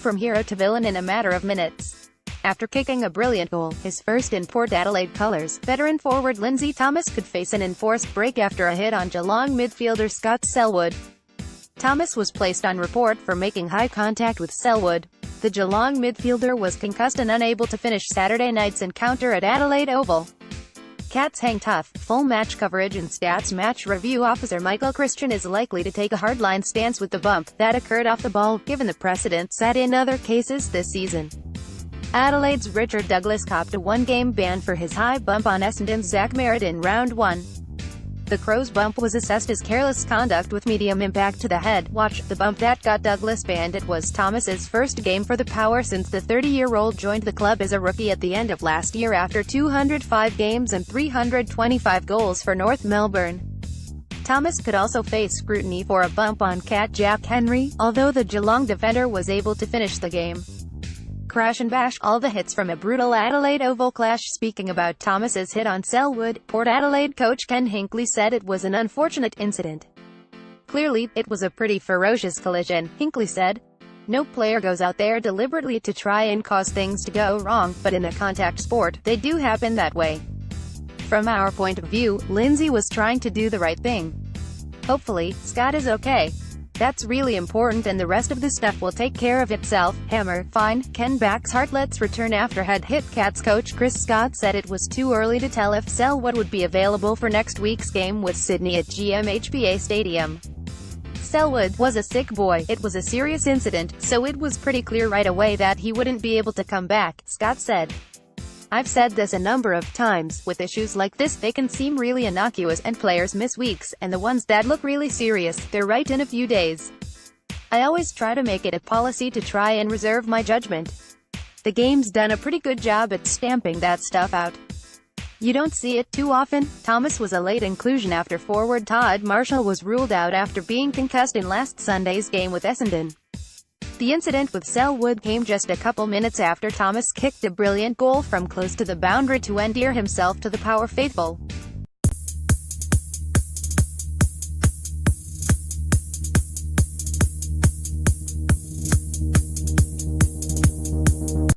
from hero to villain in a matter of minutes. After kicking a brilliant goal, his first in Port Adelaide colours, veteran forward Lindsay Thomas could face an enforced break after a hit on Geelong midfielder Scott Selwood. Thomas was placed on report for making high contact with Selwood. The Geelong midfielder was concussed and unable to finish Saturday night's encounter at Adelaide Oval. Cats hang tough. Full match coverage and stats. Match review officer Michael Christian is likely to take a hardline stance with the bump that occurred off the ball, given the precedent set in other cases this season. Adelaide's Richard Douglas copped a one-game ban for his high bump on Essendon's Zach Merritt in round 1. The Crows' bump was assessed as careless conduct with medium impact to the head. Watch, the bump that got Douglas banned. It was Thomas's first game for the Power since the 30-year-old joined the club as a rookie at the end of last year after 205 games and 325 goals for North Melbourne. Thomas could also face scrutiny for a bump on Cat Jack Henry, although the Geelong defender was able to finish the game. Crash and bash, all the hits from a brutal Adelaide Oval clash. Speaking about Thomas's hit on Selwood, Port Adelaide coach Ken Hinkley said it was an unfortunate incident. Clearly, it was a pretty ferocious collision, Hinkley said. No player goes out there deliberately to try and cause things to go wrong, but in a contact sport, they do happen that way. From our point of view, Lindsay was trying to do the right thing. Hopefully, Scott is okay. That's really important and the rest of the stuff will take care of itself. Hammer, fine. Ken backs Hart. Let's return after head hit. Cats coach Chris Scott said it was too early to tell if Selwood would be available for next week's game with Sydney at GMHBA Stadium. Selwood was a sick boy. It was a serious incident, so it was pretty clear right away that he wouldn't be able to come back, Scott said. I've said this a number of times, with issues like this, they can seem really innocuous, and players miss weeks, and the ones that look really serious, they're right in a few days. I always try to make it a policy to try and reserve my judgment. The game's done a pretty good job at stamping that stuff out. You don't see it too often. Thomas was a late inclusion after forward Todd Marshall was ruled out after being concussed in last Sunday's game with Essendon. The incident with Selwood came just a couple minutes after Thomas kicked a brilliant goal from close to the boundary to endear himself to the Power faithful.